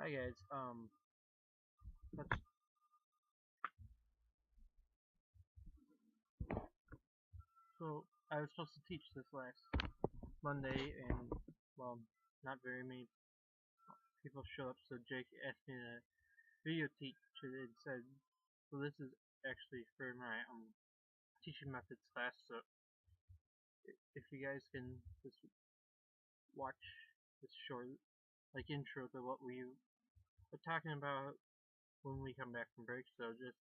Hi guys, let's, so I was supposed to teach this last Monday and, well, not very many people showed up, so Jake asked me to video teach it instead. So this is actually for my, teaching methods class, so if you guys can just watch this short, like, intro to what we were talking about when we come back from break, so just,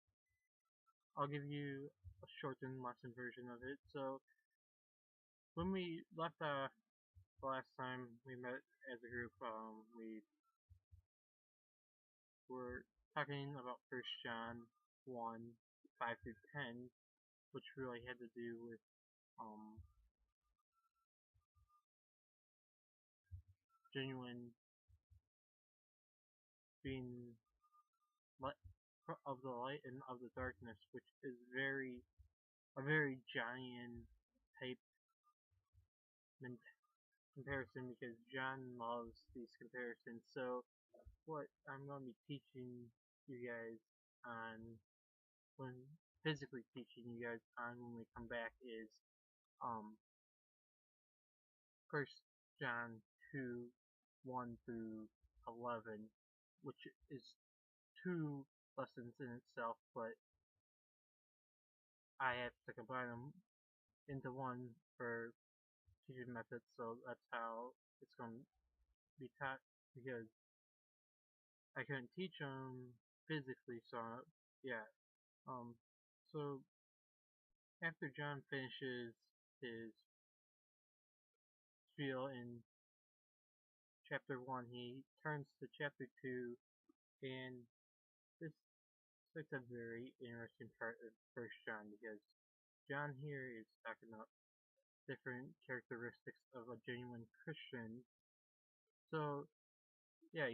I'll give you a shortened lesson version of it. So, when we left the last time we met as a group, we were talking about First John 1, 5 through 10, which really had to do with um, genuine being light of the light and of the darkness, which is a very Johnian type comparison because John loves these comparisons. So what I'm going to be teaching you guys on when physically teaching you guys on when we come back is um First John 2 1 through 11, which is two lessons in itself, but I have to combine them into one for teaching methods, so that's how it's going to be taught because I couldn't teach them physically, so yeah. Um, so after John finishes his spiel in chapter 1, he turns to chapter 2, and this it's a very interesting part of First John because John here is talking about different characteristics of a genuine Christian. So yeah,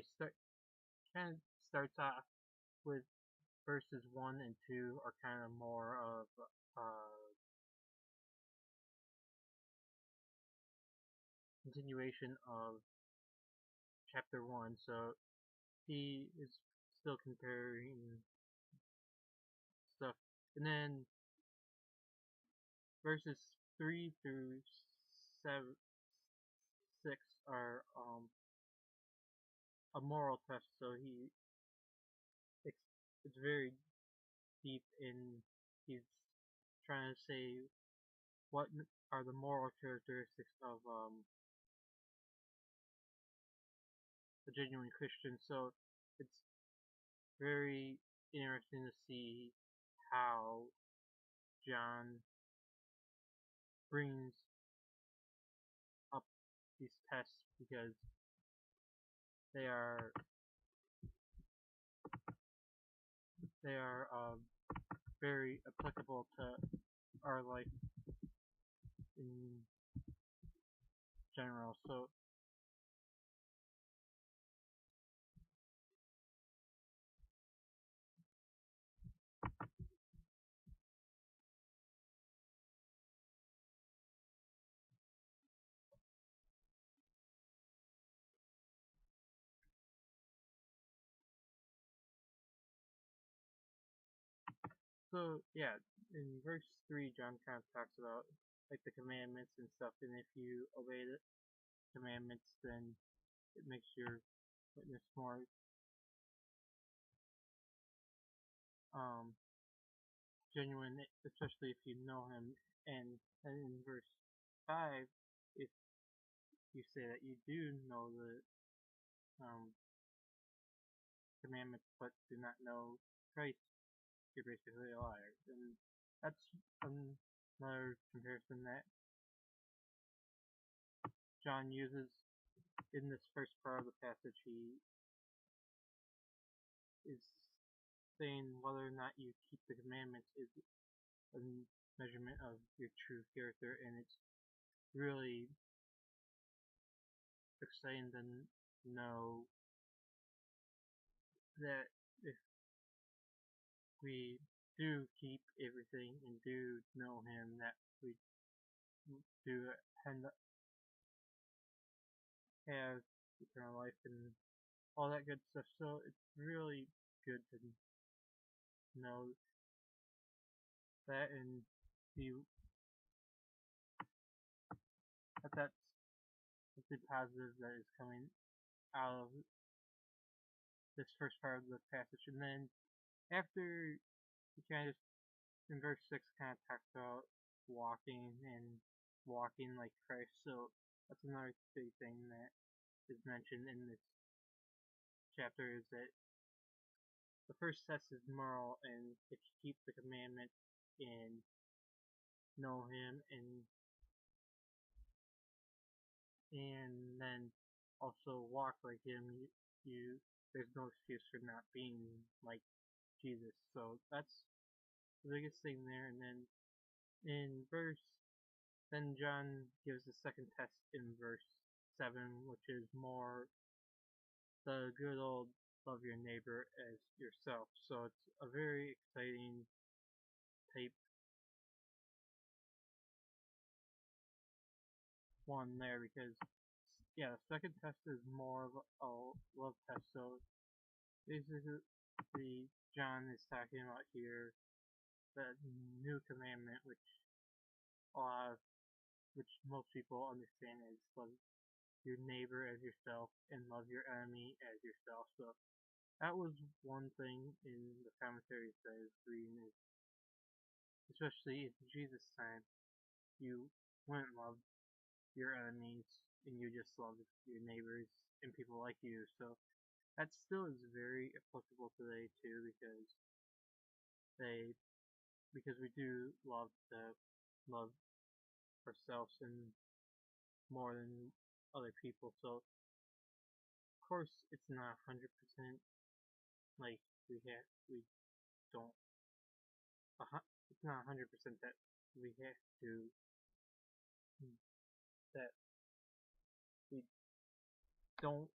kind of starts off with verses 1 and 2 are kind of more of continuation of chapter 1. So he is still comparing stuff, and then verses 3 through 6 are a moral test. So it's, it's very deep in he's trying to say what are the moral characteristics of a genuine Christian. So it's very interesting to see how John brings up these tests because they are very applicable to our life in general. So yeah, in verse 3, John kind of talks about like the commandments and stuff, and if you obey the commandments, then it makes your witness more um, genuine, especially if you know him. And in verse 5, if you say that you do know the um, commandments but do not know Christ, you're basically a liar. And that's another comparison that John uses in this first part of the passage. He is saying whether or not you keep the commandments is a measurement of your true character, and it's really exciting to know that if we do keep everything and do know him, that we do end up have eternal life and all that good stuff. So it's really good to know that and be that's something positive that is coming out of this first part of the passage. And then after he kind of in verse 6 kind of talks about walking and walking like Christ. So that's another big thing that is mentioned in this chapter is that the first test is moral, and if you keep the commandment and know Him, and then also walk like Him, you there's no excuse for not being like Jesus. So that's the biggest thing there. And then in then John gives the second test in verse 7, which is more the good old love your neighbor as yourself. So it's a very exciting type one there because yeah, the second test is more of a love test. So basically, John is talking about here the new commandment, which most people understand as love your neighbor as yourself and love your enemy as yourself. So that was one thing in the commentary that I was reading is especially in Jesus' time, you wouldn't love your enemies and you just love your neighbors and people like you. So that still is very applicable today too they because we do love ourselves and more than other people. So of course it's not 100% like we don't it's not 100% that we have to that we don't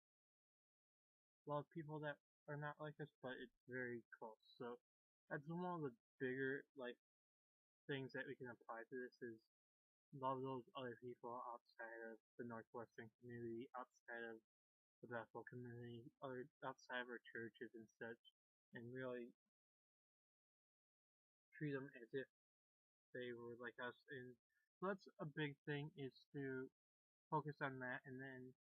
love people that are not like us, but it's very close. So that's one of the bigger like things that we can apply to this is love those other people outside of the Northwestern community, outside of the Bethel community, other outside of our churches and such, and really treat them as if they were like us. And so that's a big thing is to focus on that, and then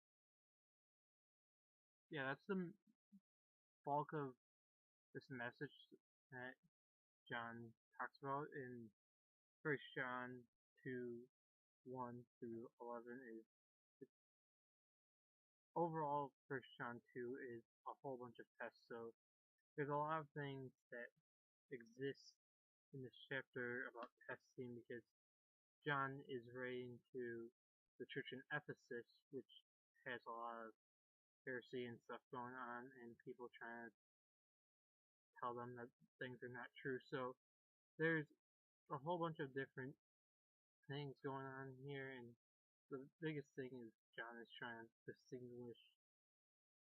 yeah, that's the bulk of this message that John talks about in First John 2:1 through 11 is overall First John 2 is a whole bunch of tests. So there's a lot of things that exist in this chapter about testing because John is writing to the church in Ephesus, which has a lot of heresy and stuff going on, and people trying to tell them that things are not true. So there's a whole bunch of different things going on here, and the biggest thing is John is trying to distinguish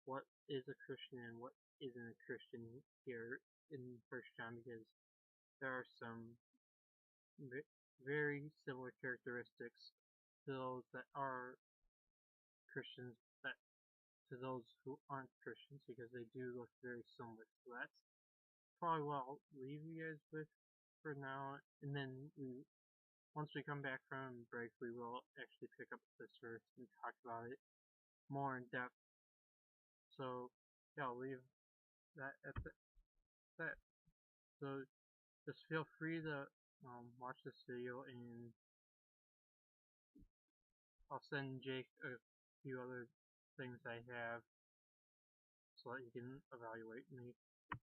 what is a Christian and what isn't a Christian here in First John because there are some very similar characteristics to those that are Christians that to those who aren't Christians because they do look very similar. So that's probably what I'll leave you guys with for now. And then once we come back from break, we will actually pick up this verse and talk about it more in depth. So yeah, I'll leave that at that. So just feel free to watch this video, and I'll send Jake a few other things I have so that you can evaluate me.